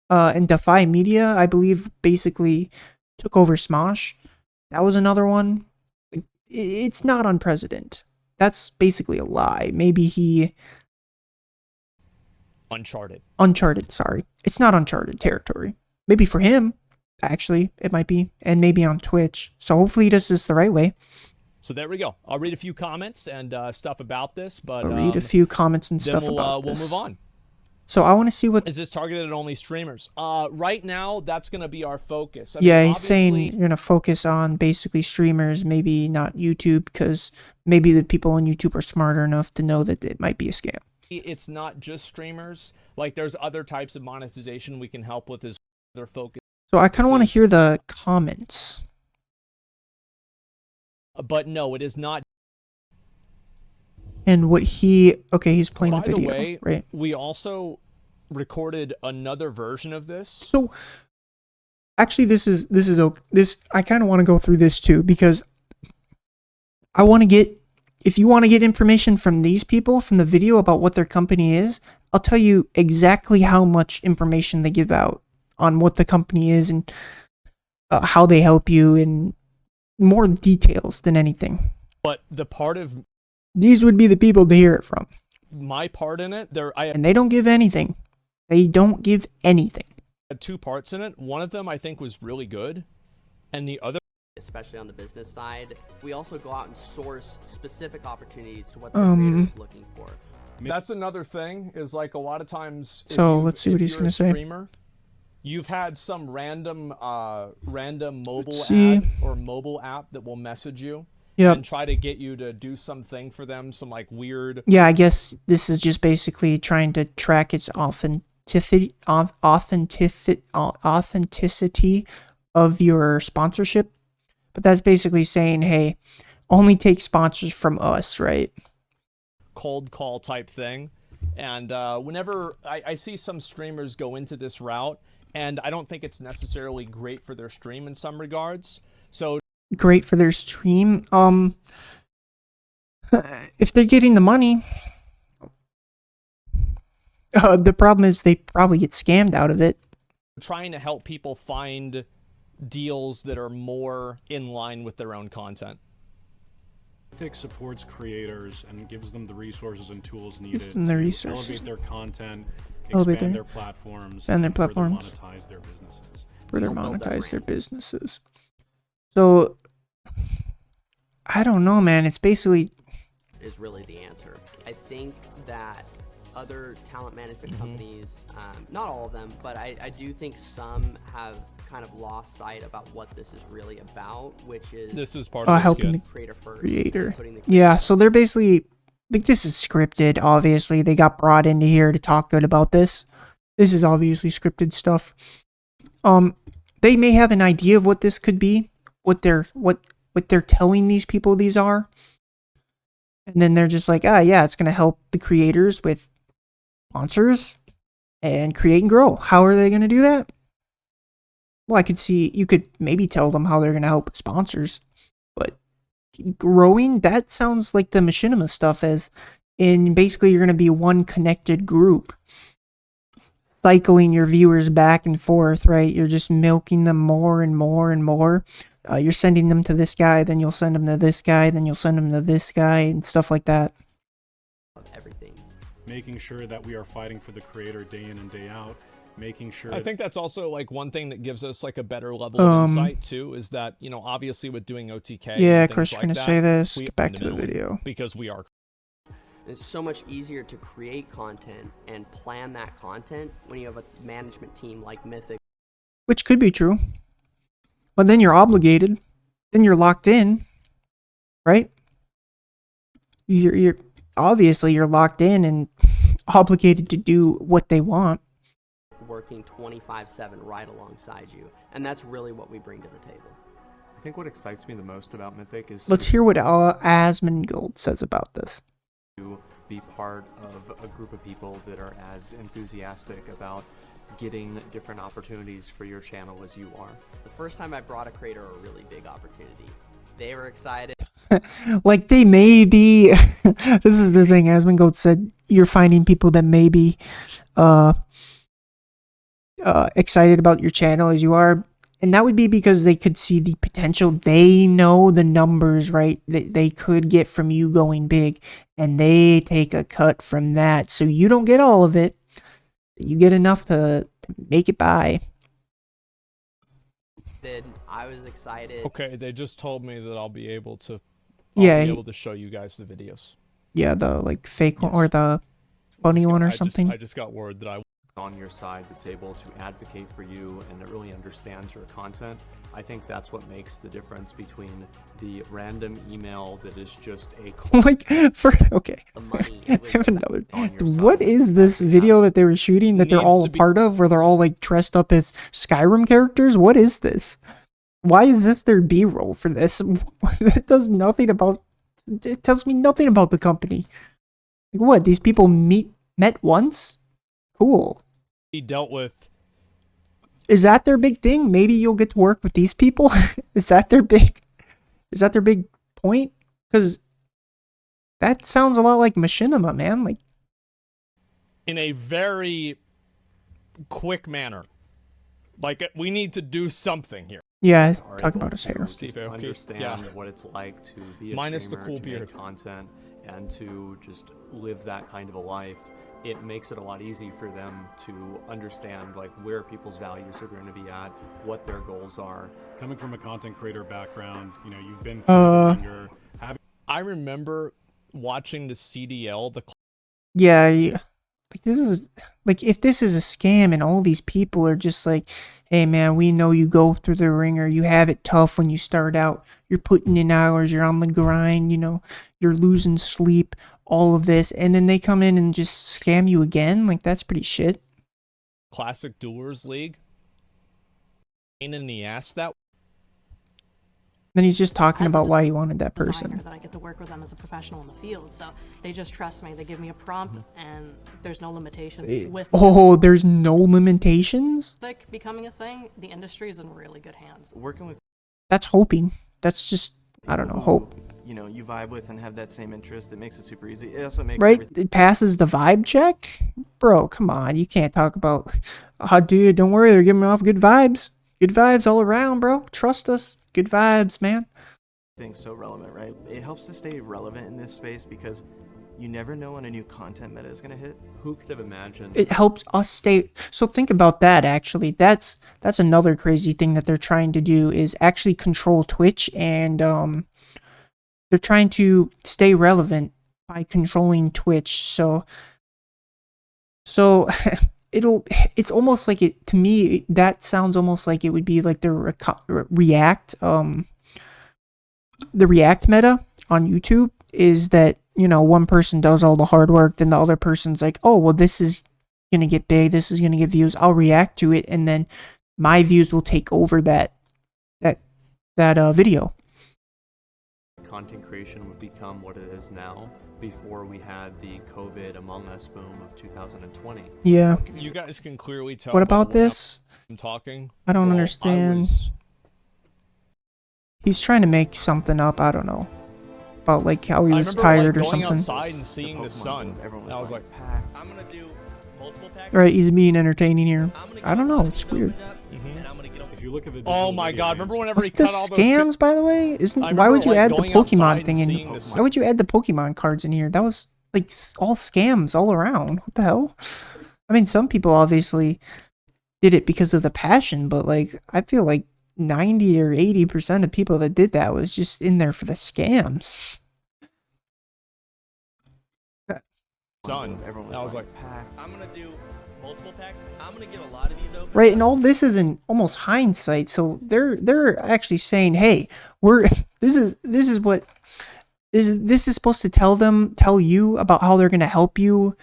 Speaker 1: And Defy Media, I believe, basically took over Smosh. That was another one. It's not unprecedented. That's basically a lie. Maybe he... Uncharted, sorry. It's not uncharted territory. Maybe for him, actually, it might be. And maybe on Twitch. So hopefully he does this the right way.
Speaker 2: So there we go. I'll read a few comments and stuff about this, but
Speaker 1: I'll read a few comments and stuff about this.
Speaker 2: We'll move on.
Speaker 1: So I want to see what...
Speaker 2: Is this targeted at only streamers? Right now, that's going to be our focus.
Speaker 1: Yeah, he's saying you're going to focus on basically streamers, maybe not YouTube, because maybe the people on YouTube are smarter enough to know that it might be a scam.
Speaker 2: It's not just streamers. Like, there's other types of monetization we can help with as their focus.
Speaker 1: So I kind of want to hear the comments.
Speaker 2: But no, it is not.
Speaker 1: And what he's playing a video,
Speaker 2: by the way,
Speaker 1: right?
Speaker 2: We also recorded another version of this.
Speaker 1: So actually, this I kind of want to go through this too, because I want to get, if you want to get information from these people from the video about what their company is, I'll tell you exactly how much information they give out on what the company is and how they help you, and more details than anything.
Speaker 2: But the part of
Speaker 1: these would be the people to hear it from.
Speaker 2: My part in it,
Speaker 1: and they don't give anything. They don't give anything.
Speaker 2: Had two parts in it. One of them I think was really good, and the other,
Speaker 3: especially on the business side, we also go out and source specific opportunities to what the creator is looking for.
Speaker 2: That's another thing, is like a lot of times.
Speaker 1: So let's see what he's going to say.
Speaker 2: You've had some random mobile ad or mobile app that will message you.
Speaker 1: Yep.
Speaker 2: And try to get you to do something for them, some like weird...
Speaker 1: Yeah, I guess this is just basically trying to track its authenticity of your sponsorship. But that's basically saying, hey, only take sponsors from us, right?
Speaker 2: Cold call type thing. And whenever I see some streamers go into this route, and I don't think it's necessarily great for their stream in some regards. So...
Speaker 1: Great for their stream. If they're getting the money, The problem is they probably get scammed out of it.
Speaker 2: Trying to help people find deals that are more in line with their own content.
Speaker 4: MYTHIC supports creators and gives them the resources and tools needed
Speaker 1: Gives them the
Speaker 4: to
Speaker 1: resources.
Speaker 4: elevate their content,
Speaker 1: Elevate
Speaker 4: expand
Speaker 1: their-
Speaker 4: their platforms,
Speaker 1: and their
Speaker 4: and further
Speaker 1: platforms.
Speaker 4: monetize their businesses.
Speaker 1: Further
Speaker 3: Help build that
Speaker 1: monetize their
Speaker 3: brand.
Speaker 1: businesses. So, I don't know, man. It's basically
Speaker 3: Is really the answer. I think that other talent management companies, not all of them, but I do think some have kind of lost sight about what this is really about, which is
Speaker 2: This is part of the
Speaker 1: helping
Speaker 2: skit.
Speaker 1: the
Speaker 3: creator first.
Speaker 1: creator.
Speaker 3: Putting the
Speaker 1: Yeah, so they're basically like, this is scripted. Obviously, they got brought into here to talk good about this. This is obviously scripted stuff. They may have an idea of what this could be, what they're telling these people these are, and then they're just like, yeah, it's gonna help the creators with sponsors and create and grow. How are they gonna do that? Well, I could see you could maybe tell them how they're gonna help sponsors, but growing, that sounds like the machinima stuff, as in basically you're gonna be one connected group, cycling your viewers back and forth, right? You're just milking them more and more and more. You're sending them to this guy, then you'll send them to this guy, then you'll send them to this guy, and stuff like that.
Speaker 3: of everything.
Speaker 4: Making sure that we are fighting for the creator day in and day out. Making sure
Speaker 2: I think that's also like one thing that gives us like a better level of insight too, is that, you know, obviously with doing OTK,
Speaker 1: Yeah,
Speaker 2: and
Speaker 1: Chris,
Speaker 2: things
Speaker 1: you're
Speaker 2: like
Speaker 1: gonna say
Speaker 2: that,
Speaker 1: this.
Speaker 2: we
Speaker 1: Get back
Speaker 2: own
Speaker 1: to the
Speaker 2: middle
Speaker 1: video.
Speaker 2: because we are.
Speaker 3: It's so much easier to create content and plan that content when you have a management team like MYTHIC.
Speaker 1: Which could be true. But then you're obligated. Then you're locked in. Right? You're obviously you're locked in and obligated to do what they want.
Speaker 3: Working 25/7 right alongside you, and that's really what we bring to the table.
Speaker 5: I think what excites me the most about MYTHIC is
Speaker 1: Let's hear what Asmongold says about this.
Speaker 5: to be part of a group of people that are as enthusiastic about getting different opportunities for your channel as you are.
Speaker 3: The first time I brought a creator a really big opportunity, they were excited.
Speaker 1: Like, they may be this is the thing, Asmongold said, you're finding people that may be excited about your channel as you are, and that would be because they could see the potential. They know the numbers, right, that they could get from you going big, and they take a cut from that, so you don't get all of it, you get enough to make it by.
Speaker 3: I was excited.
Speaker 2: Okay, they just told me that I'll be able to.
Speaker 1: Yeah,
Speaker 2: I'll be able to show you guys the videos.
Speaker 1: Yeah, the like fake one or the funny one or something.
Speaker 2: I just got word that I.
Speaker 5: On your side that's able to advocate for you and that really understands your content. I think that's what makes the difference between the random email that is just a
Speaker 1: Like, okay.
Speaker 3: The money.
Speaker 1: I
Speaker 3: It was
Speaker 1: have another.
Speaker 5: on your side.
Speaker 1: What is this video that they were shooting that they're
Speaker 2: Needs
Speaker 1: all
Speaker 2: to
Speaker 1: a
Speaker 2: be-
Speaker 1: part of, where they're all like dressed up as Skyrim characters? What is this? Why is this their B-roll for this? It does nothing about. It tells me nothing about the company. Like, what? These people met once? Cool.
Speaker 2: He dealt with.
Speaker 1: Is that their big thing? Maybe you'll get to work with these people. Is that their big point? Because that sounds a lot like machinima, man. Like,
Speaker 2: In a very quick manner. Like, we need to do something here.
Speaker 1: yeah,
Speaker 5: are
Speaker 1: talk
Speaker 5: able
Speaker 1: about his
Speaker 5: to
Speaker 1: hair.
Speaker 5: just
Speaker 2: Steve Aoki,
Speaker 5: understand
Speaker 2: yeah.
Speaker 5: what it's like to be a
Speaker 2: Minus the
Speaker 5: streamer,
Speaker 2: cool
Speaker 5: to
Speaker 2: beard.
Speaker 5: make content, and to just live that kind of a life. It makes it a lot easier for them to understand like where people's values are going to be at, what their goals are.
Speaker 4: coming from a content creator background, you know, you've been through the ringer, having
Speaker 2: I remember watching the CDL, the
Speaker 1: Yeah, like, this is like, if this is a scam and all these people are just like, hey man, we know you go through the ringer, you have it tough when you start out, you're putting in hours, you're on the grind, you know, you're losing sleep, all of this, and then they come in and just scam you again. Like, that's pretty shit.
Speaker 2: Classic Duelers League. Pain in the ass that.
Speaker 1: Then he's just talking
Speaker 6: As
Speaker 1: about
Speaker 6: a
Speaker 1: why he wanted that
Speaker 6: designer,
Speaker 1: person.
Speaker 6: that I get to work with them as a professional in the field, so they just trust me. They give me a prompt, and there's no limitations. With
Speaker 1: Oh, there's no limitations?
Speaker 6: MYTHIC becoming a thing, the industry is in really good hands.
Speaker 5: Working with
Speaker 1: That's hoping. That's just, I don't know, hope.
Speaker 7: you know, you vibe with and have that same interest. It makes it super easy. It also makes
Speaker 1: Right? It passes the vibe check? Bro, come on. You can't talk about, oh, dude, don't worry. They're giving off good vibes. Good vibes all around, bro. Trust us. Good vibes, man.
Speaker 7: everything so relevant, right? It helps to stay relevant in this space because you never know when a new content meta is going to hit.
Speaker 5: Who could have imagined?
Speaker 1: It helps us stay. So think about that, actually. That's another crazy thing that they're trying to do is actually control Twitch, and they're trying to stay relevant by controlling Twitch. So it's almost like it, to me, that sounds almost like it would be like the React meta on YouTube is that, you know, one person does all the hard work, then the other person's like, oh, well, this is going to get big, this is going to get views, I'll react to it, and then my views will take over that video.
Speaker 5: Content creation would become what it is now before we had the COVID Among Us boom of 2020.
Speaker 1: Yeah.
Speaker 2: You guys can clearly tell.
Speaker 1: What about this?
Speaker 2: I'm talking.
Speaker 1: I don't
Speaker 2: Well,
Speaker 1: understand. He's trying to make something up, I don't know. About like how he was tired or something.
Speaker 2: Going outside and seeing the sun.
Speaker 7: Everyone
Speaker 2: I was like,
Speaker 7: packed.
Speaker 8: I'm gonna do multiple packs.
Speaker 1: Right, he's being entertaining here. I don't know, it's weird.
Speaker 8: And I'm gonna get
Speaker 4: If you look at the
Speaker 2: oh
Speaker 4: digital
Speaker 2: my
Speaker 4: media
Speaker 2: god! Remember
Speaker 4: landscape-
Speaker 2: whenever he
Speaker 1: What's the
Speaker 2: cut all those
Speaker 1: scams, by the way? Isn't
Speaker 2: I
Speaker 1: why would
Speaker 2: remember,
Speaker 1: you
Speaker 2: like,
Speaker 1: add the
Speaker 2: going outside
Speaker 1: Pokemon
Speaker 2: and
Speaker 1: thing in?
Speaker 2: seeing the
Speaker 1: Why would you add the Pokemon cards in here? That was like all scams all around. What the hell? I mean, some people obviously did it because of the passion, but like I feel like 90 or 80% of people that did that was just in there for the scams.
Speaker 2: sun.
Speaker 7: Everyone
Speaker 2: I was like,
Speaker 7: packed.
Speaker 8: I'm gonna do multiple packs. I'm gonna get a lot of these open.
Speaker 1: Right, and all this is in almost hindsight, so they're actually saying, hey, this is supposed to tell you about how they're gonna help you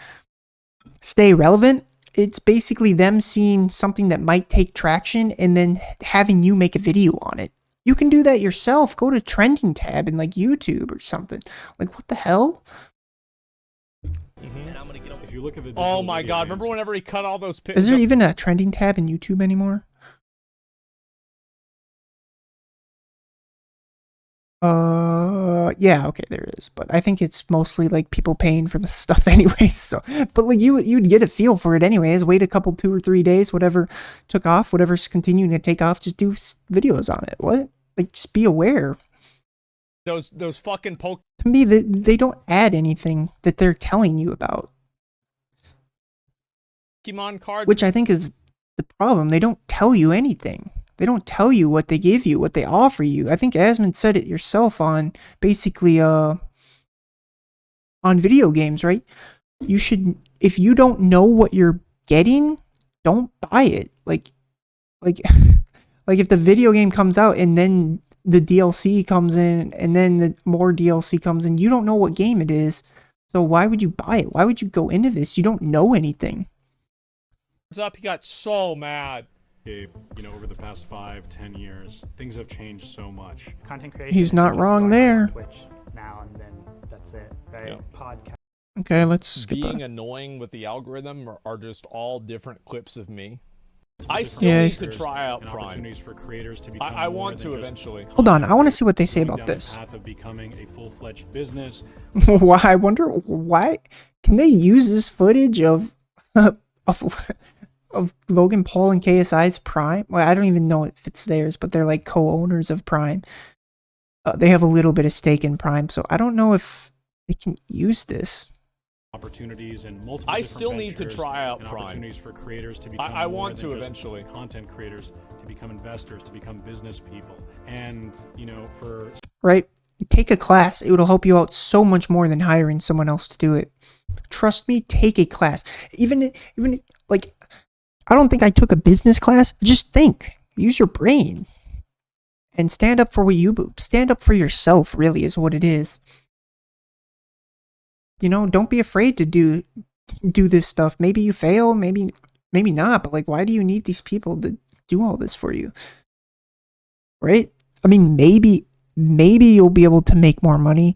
Speaker 1: stay relevant. It's basically them seeing something that might take traction and then having you make a video on it. You can do that yourself. Go to trending tab in like YouTube or something. Like, what the hell?
Speaker 8: And I'm gonna get
Speaker 4: If you look at the
Speaker 2: oh
Speaker 4: digital
Speaker 2: my
Speaker 4: media
Speaker 2: god! Remember
Speaker 4: landscape-
Speaker 2: whenever he cut all those pictures?
Speaker 1: Is there even a trending tab in YouTube anymore? Yeah, okay, there is, but I think it's mostly like people paying for the stuff anyways. So, but like you'd get a feel for it anyways. Wait a couple, 2 or 3 days, whatever took off, whatever's continuing to take off, just do videos on it. What? Like, just be aware.
Speaker 2: those fucking
Speaker 1: To me, they don't add anything that they're telling you about,
Speaker 2: Pokemon cards.
Speaker 1: which I think is the problem. They don't tell you anything. They don't tell you what they give you, what they offer you. I think Asmund said it yourself on basically on video games, right? You should, if you don't know what you're getting, don't buy it. Like if the video game comes out and then the DLC comes in and then the more DLC comes in, you don't know what game it is. So why would you buy it? Why would you go into this? You don't know anything.
Speaker 2: up, he got so mad.
Speaker 4: You know, over the past 5-10 years, things have changed so much.
Speaker 9: Content creation.
Speaker 1: He's
Speaker 9: is
Speaker 1: not
Speaker 9: just
Speaker 1: wrong
Speaker 9: going on
Speaker 1: there.
Speaker 9: Twitch now and then that's it. Right?
Speaker 2: Yeah.
Speaker 9: Podcast.
Speaker 1: Okay, let's skip
Speaker 2: Being
Speaker 1: it.
Speaker 2: annoying with the algorithm are just all different clips of me. I still
Speaker 1: Yeah,
Speaker 2: need
Speaker 1: it's-
Speaker 2: to try out
Speaker 4: and
Speaker 2: Prime.
Speaker 4: opportunities for creators to become
Speaker 2: I
Speaker 4: more
Speaker 2: want
Speaker 4: than
Speaker 2: to
Speaker 4: just
Speaker 2: eventually.
Speaker 1: Hold on, I want to
Speaker 4: content
Speaker 1: see what they say
Speaker 4: creators,
Speaker 1: about
Speaker 4: moving
Speaker 1: this.
Speaker 4: down the path of becoming a full-fledged business.
Speaker 1: Why? I wonder why. Can they use this footage of Logan Paul and KSI's Prime? Well, I don't even know if it's theirs, but they're like co-owners of Prime. They have a little bit of stake in Prime, so I don't know if they can use this.
Speaker 4: Opportunities and multiple
Speaker 2: I
Speaker 4: different
Speaker 2: still need to
Speaker 4: ventures
Speaker 2: try out
Speaker 4: and
Speaker 2: Prime.
Speaker 4: opportunities for creators to become
Speaker 2: I
Speaker 4: more
Speaker 2: want
Speaker 4: than
Speaker 2: to
Speaker 4: just
Speaker 2: eventually.
Speaker 4: content creators, to become investors, to become business people, and you know, for
Speaker 1: Right? Take a class. It will help you out so much more than hiring someone else to do it. Trust me, take a class. Even like, I don't think I took a business class. Just think. Use your brain. And stand up for what you believe. Stand up for yourself, really, is what it is. You know, don't be afraid to do this stuff. Maybe you fail, maybe not, but like, why do you need these people to do all this for you? Right? I mean, maybe you'll be able to make more money.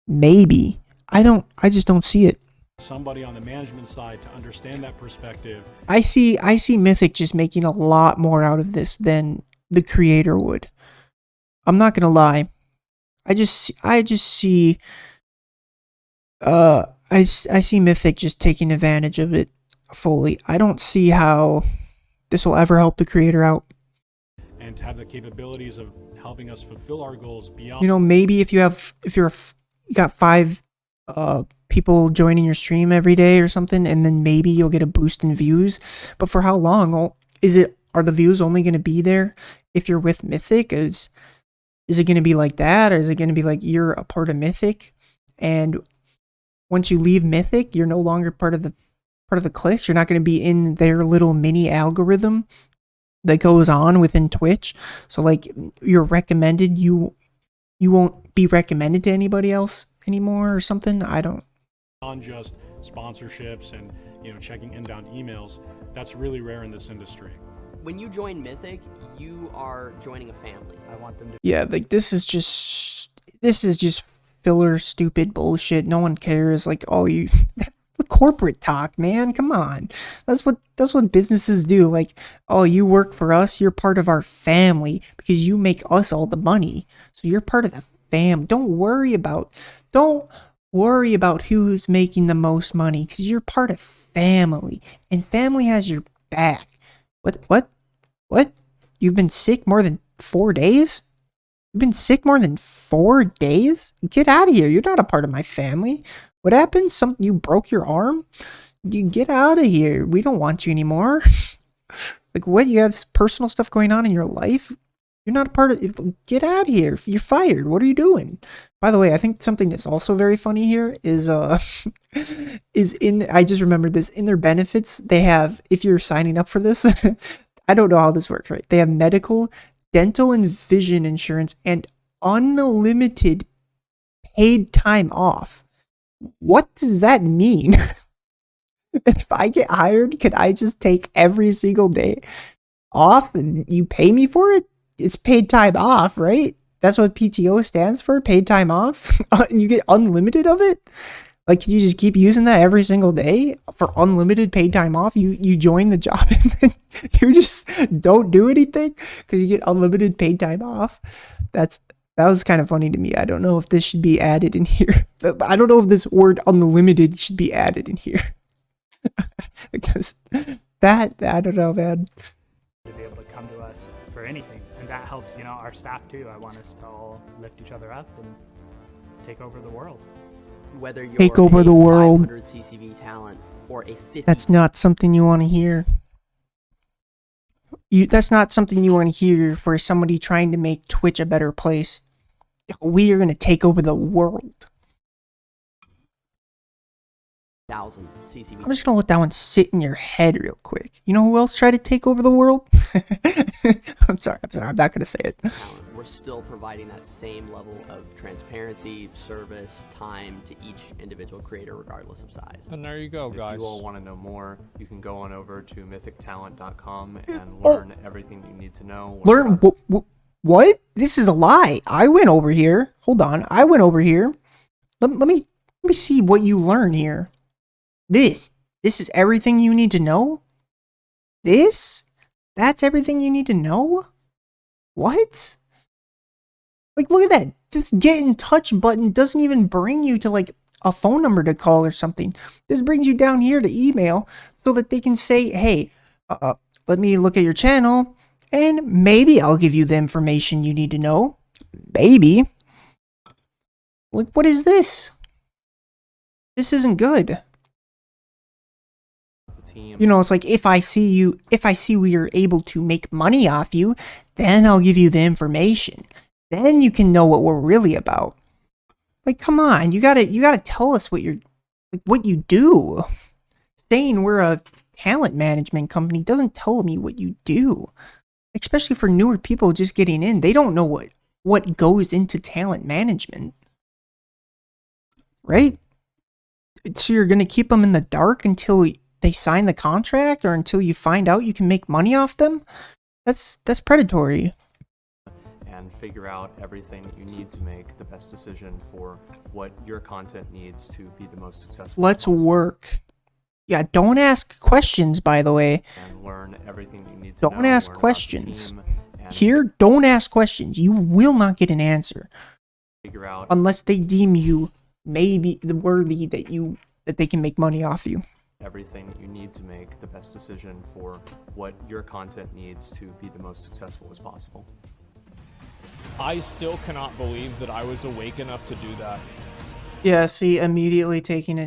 Speaker 1: Maybe. I just don't see it.
Speaker 4: somebody on the management side to understand that perspective.
Speaker 1: I see MYTHIC just making a lot more out of this than the creator would. I'm not gonna lie. I just see I see Mythic just taking advantage of it fully. I don't see how this will ever help the creator out.
Speaker 4: And to have the capabilities of helping us fulfill our goals beyond.
Speaker 1: You know, maybe if you got 5 people joining your stream every day or something, and then maybe you'll get a boost in views. But for how long? Are the views only going to be there if you're with Mythic? Is it going to be like that, or is it going to be like you're a part of Mythic, and once you leave Mythic, you're no longer part of the clicks? You're not going to be in their little mini algorithm that goes on within Twitch. So like you're recommended, you won't be recommended to anybody else anymore or something. I don't.
Speaker 4: On just sponsorships and checking inbound emails, that's really rare in this industry.
Speaker 3: When you join Mythic, you are joining a family.
Speaker 9: I want them to.
Speaker 1: Yeah, like this is just filler, stupid bullshit. No one cares. Like, oh, that's the corporate talk, man. Come on, that's what businesses do. Like, oh, you work for us, you're part of our family because you make us all the money, so you're part of the fam. Don't worry about who's making the most money, because you're part of family, and family has your back. What? You've been sick more than 4 days? You've been sick more than 4 days? Get out of here. You're not a part of my family. What happened? You broke your arm? You get out of here. We don't want you anymore. Like, what? You have personal stuff going on in your life? You're not a part of it. Get out of here. You're fired. What are you doing? By the way, I think something that's also very funny here is I just remembered this, in their benefits, they have, if you're signing up for this, I don't know how this works, right? They have medical, dental, and vision insurance and unlimited paid time off. What does that mean? If I get hired, can I just take every single day off and you pay me for it? It's paid time off, right? That's what PTO stands for, paid time off. And you get unlimited of it? Like, can you just keep using that every single day for unlimited paid time off? You join the job and then you just don't do anything because you get unlimited paid time off. That was kind of funny to me. I don't know if this should be added in here. I don't know if this word unlimited should be added in here. Because I don't know, man.
Speaker 9: To be able to come to us for anything, and that helps our staff too. I want us to all lift each other up and take over the world.
Speaker 3: Whether you're
Speaker 1: Take over the world.
Speaker 3: 500 CCV talent or a 50.
Speaker 1: That's not something you want to hear. That's not something you want to hear for somebody trying to make Twitch a better place. We are going to take over the world.
Speaker 3: 1,000 CCV.
Speaker 1: I'm just going to let that one sit in your head real quick. You know who else tried to take over the world? I'm sorry. I'm not going to say it.
Speaker 3: We're still providing that same level of transparency, service, time to each individual creator, regardless of size.
Speaker 2: And there you go, guys.
Speaker 5: If you all want to know more, you can go on over to mythictalent.com and learn everything you need to know.
Speaker 1: Learn what? This is a lie. I went over here. Hold on. I went over here. Let me see what you learn here. This is everything you need to know? That's everything you need to know? What? Like, look at that. This get in touch button doesn't even bring you to like a phone number to call or something. This brings you down here to email so that they can say, hey, let me look at your channel and maybe I'll give you the information you need to know. Maybe. Like, what is this? This isn't good. It's like, if I see we are able to make money off you, then I'll give you the information. Then you can know what we're really about. Like, come on, you gotta tell us what you do. Saying we're a talent management company doesn't tell me what you do. Especially for newer people just getting in, they don't know what goes into talent management, right? So you're gonna keep them in the dark until they sign the contract, or until you find out you can make money off them? That's predatory.
Speaker 5: And figure out everything that you need to make the best decision for what your content needs to be the most successful.
Speaker 1: Let's work. Yeah, don't ask questions, by the way.
Speaker 5: And learn everything you need to know.
Speaker 1: Don't ask questions. Here, don't ask questions. You will not get an answer.
Speaker 5: figure out
Speaker 1: unless they deem you maybe worthy that they can make money off you.
Speaker 5: everything that you need to make the best decision for what your content needs to be the most successful as possible.
Speaker 2: I still cannot believe that I was awake enough to do that.
Speaker 1: Yeah, see, immediately taking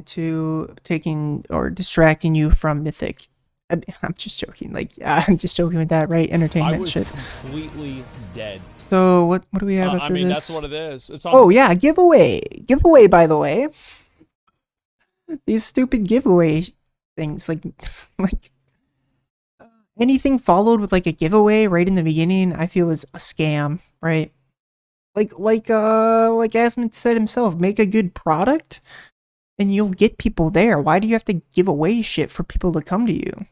Speaker 1: or distracting you from Mythic. I'm just joking. Like, I'm just joking with that, right?
Speaker 2: I
Speaker 1: Entertainment
Speaker 2: was
Speaker 1: shit.
Speaker 2: completely dead.
Speaker 1: So what do we have after
Speaker 2: I mean,
Speaker 1: this?
Speaker 2: that's what it is. It's on
Speaker 1: Oh yeah, giveaway, by the way. These stupid giveaway things, like anything followed with like a giveaway right in the beginning, I feel is a scam, right? Like Asmund said himself, make a good product and you'll get people there. Why do you have to give away shit for people to come to you?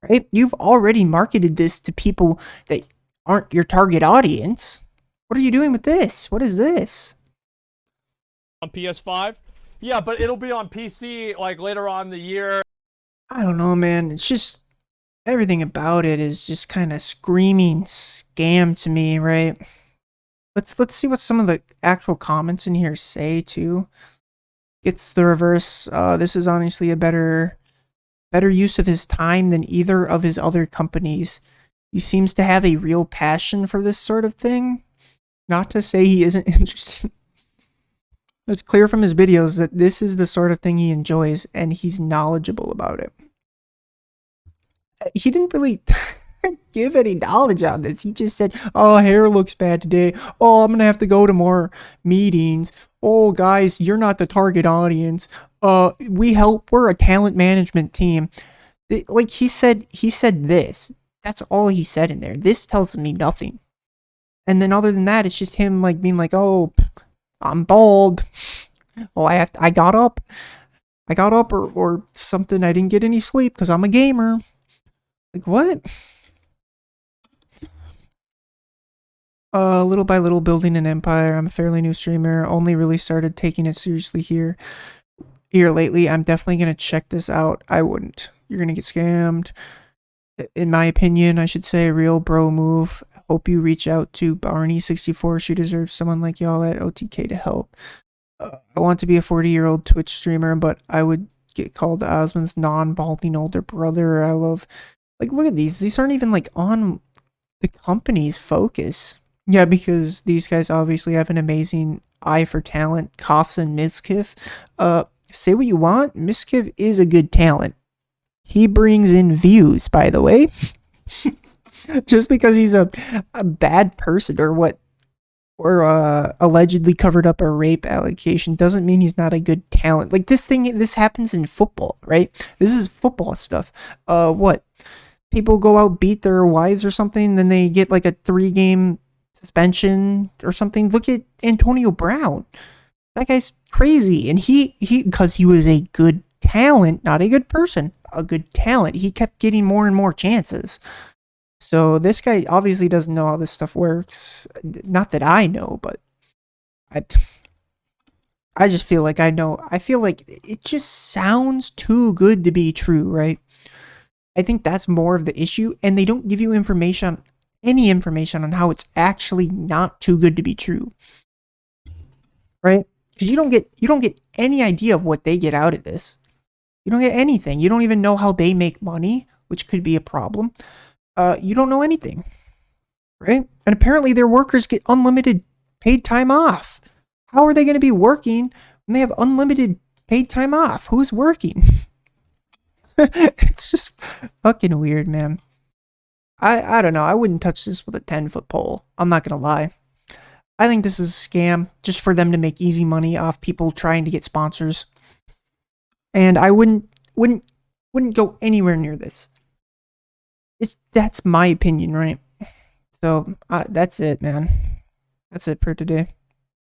Speaker 1: Right? You've already marketed this to people that aren't your target audience. What are you doing with this? What is this?
Speaker 2: on PS5. Yeah, but it'll be on PC like later on in the year.
Speaker 1: I don't know, man. It's just everything about it is just kind of screaming scam to me, right? Let's see what some of the actual comments in here say too. It's the reverse. This is honestly a better use of his time than either of his other companies. He seems to have a real passion for this sort of thing. Not to say he isn't interested. It's clear from his videos that this is the sort of thing he enjoys and he's knowledgeable about it. He didn't really give any knowledge on this. He just said, oh, hair looks bad today. Oh, I'm going to have to go to more meetings. Oh, guys, you're not the target audience. We're a talent management team. Like he said this. That's all he said in there. This tells me nothing. And then other than that, it's just him like being like, oh, I'm bald. Oh, I got up or something. I didn't get any sleep because I'm a gamer. Like, what? Little by little building an empire. I'm a fairly new streamer. Only really started taking it seriously here lately. I'm definitely going to check this out. I wouldn't. You're going to get scammed. In my opinion, I should say, real bro move. Hope you reach out to Barney64. She deserves someone like y'all at OTK to help. I want to be a 40-year-old Twitch streamer, but I would get called Osmond's non-balding older brother. I love... Like, look at these. These aren't even, like, on the company's focus. Yeah, because these guys obviously have an amazing eye for talent. Koths and Mizkif. Say what you want. Mizkif is a good talent. He brings in views, by the way. Just because he's a bad person or allegedly covered up a rape allegation doesn't mean he's not a good talent. Like, this happens in football, right? This is football stuff. What? People go out, beat their wives or something, then they get like a 3-game suspension or something. Look at Antonio Brown. That guy's crazy. And because he was a good talent, not a good person, a good talent, he kept getting more and more chances. So this guy obviously doesn't know how this stuff works. Not that I know, but I just feel like I know. I feel like it just sounds too good to be true, right? I think that's more of the issue, and they don't give you any information on how it's actually not too good to be true, right? Because you don't get any idea of what they get out of this. You don't get anything. You don't even know how they make money, which could be a problem. You don't know anything, right? And apparently their workers get unlimited paid time off. How are they going to be working when they have unlimited paid time off? Who's working? It's just fucking weird, man. I don't know. I wouldn't touch this with a 10-foot pole. I'm not gonna lie. I think this is a scam just for them to make easy money off people trying to get sponsors. And I wouldn't go anywhere near this. That's my opinion, right? So that's it, man. That's it for today.